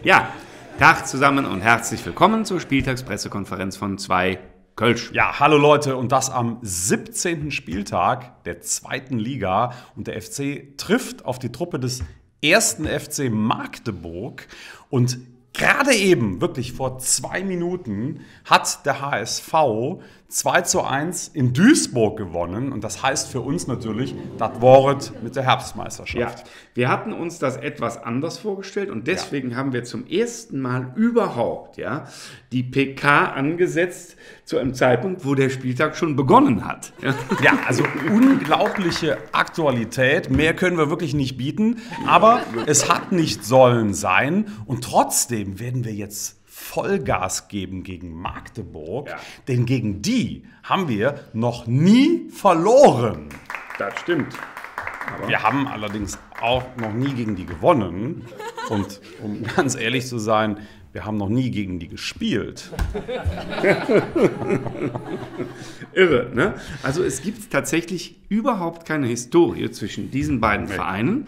Ja, Tag zusammen und herzlich willkommen zur Spieltagspressekonferenz von 2 Kölsch. Ja, hallo Leute, und das am 17. Spieltag der 2. Liga. Und der FC trifft auf die Truppe des 1. FC Magdeburg. Und gerade eben, wirklich vor 2 Minuten, hat der HSV 2:1 in Duisburg gewonnen. Und das heißt für uns natürlich, das Wort mit der Herbstmeisterschaft. Ja, wir hatten uns das etwas anders vorgestellt und deswegen haben wir zum ersten Mal überhaupt die PK angesetzt zu einem Zeitpunkt, wo der Spieltag schon begonnen hat. Ja, also unglaubliche Aktualität. Mehr können wir wirklich nicht bieten. Aber es hat nicht sollen sein. Und trotzdem werden wir jetzt Vollgas geben gegen Magdeburg. Ja. Denn gegen die haben wir noch nie verloren. Das stimmt. Aber wir haben allerdings auch noch nie gegen die gewonnen. Und um ganz ehrlich zu sein, wir haben noch nie gegen die gespielt. Irre, ne? Also es gibt tatsächlich überhaupt keine Historie zwischen diesen beiden Vereinen.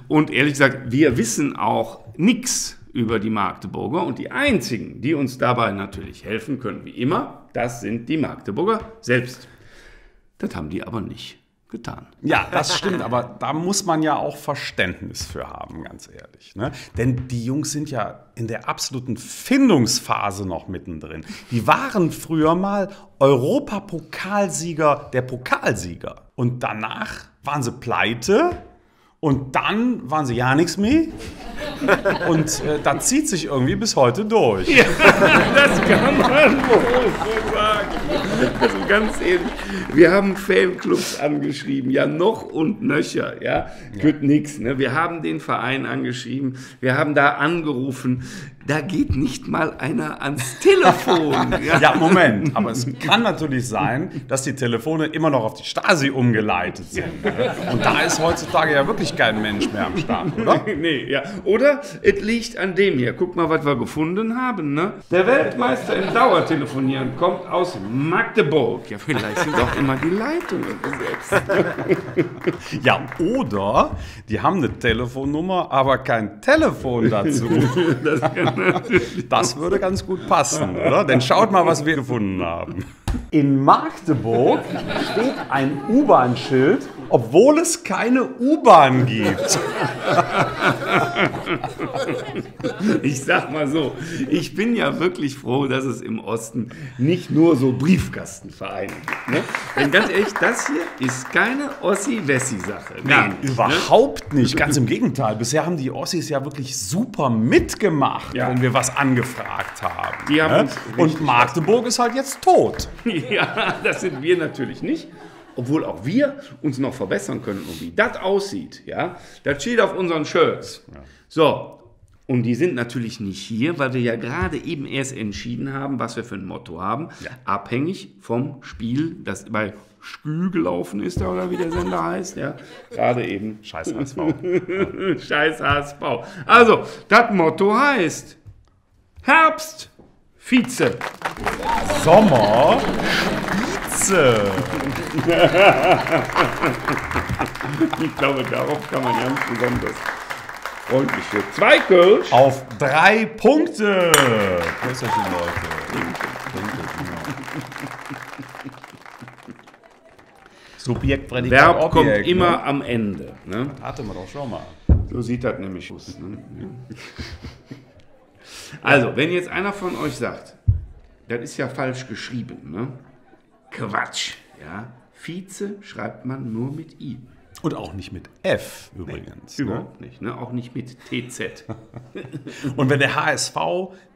Und ehrlich gesagt, wir wissen auch nichts über die Magdeburger. Und die einzigen, die uns dabei natürlich helfen können, wie immer, das sind die Magdeburger selbst. Das haben die aber nicht getan. Ja, das stimmt, aber da muss man ja auch Verständnis für haben, ganz ehrlich. Ne? Denn die Jungs sind ja in der absoluten Findungsphase noch mittendrin. Die waren früher mal Europapokalsieger der Pokalsieger. Und danach waren sie pleite und dann waren sie ja nichts mehr. Und das zieht sich irgendwie bis heute durch. Ja, das kann man wohl so sagen. Also ganz ehrlich, wir haben Fanclubs angeschrieben, ja noch und nöcher, Gut nix, ne? Wir haben den Verein angeschrieben, wir haben da angerufen, da geht nicht mal einer ans Telefon. Ja, Moment, aber es kann natürlich sein, dass die Telefone immer noch auf die Stasi umgeleitet sind. Ne? Und da ist heutzutage ja wirklich kein Mensch mehr am Start, oder? Nee, ja. Oder es liegt an dem hier. Guck mal, was wir gefunden haben. Ne? Der Weltmeister im Dauertelefonieren kommt aus Magdeburg. Ja, vielleicht sind doch immer die Leitungen besetzt. Ja, oder die haben eine Telefonnummer, aber kein Telefon dazu. Das würde ganz gut passen, oder? Denn schaut mal, was wir gefunden haben. In Magdeburg steht ein U-Bahn-Schild, obwohl es keine U-Bahn gibt. Ich sag mal so, ich bin ja wirklich froh, dass es im Osten nicht nur so Briefkastenvereine gibt. Ne? Denn ganz ehrlich, das hier ist keine Ossi-Wessi-Sache. Nein, überhaupt nicht. Ganz im Gegenteil. Bisher haben die Ossis ja wirklich super mitgemacht, wenn wir was angefragt haben. Die haben und Magdeburg ist halt jetzt tot. Ja, das sind wir natürlich nicht. Obwohl auch wir uns noch verbessern können. Und wie das aussieht, das steht auf unseren Shirts. Ja. So, und die sind natürlich nicht hier, weil wir ja gerade eben erst entschieden haben, was wir für ein Motto haben. Ja. Abhängig vom Spiel, das bei Spü gelaufen ist, oder wie der Sender heißt. Ja, gerade eben. Scheiß HSV. Scheiß HSV. Also, das Motto heißt Herbst, Vize. Sommer, Vize. Ich glaube, darauf kann man ganz besonders freundlich für 2 Kölsch auf 3 Punkte. Prösterchen, Leute. Subjekt, Prädikat, Verb kommt Objekt, immer am Ende. Ne? Das hatten wir doch schon mal. So sieht das nämlich aus. Ne? Also, wenn jetzt einer von euch sagt, das ist ja falsch geschrieben, ne? Quatsch, Vize schreibt man nur mit I. Und auch nicht mit F übrigens. Nee, überhaupt nicht, ne? Auch nicht mit TZ. Und wenn der HSV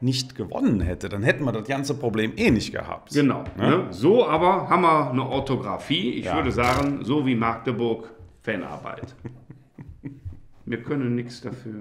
nicht gewonnen hätte, dann hätten wir das ganze Problem nicht gehabt. Genau. Ne? So aber haben wir eine Orthographie. Ich würde sagen, so wie Magdeburg, Fanarbeit. Wir können nichts dafür.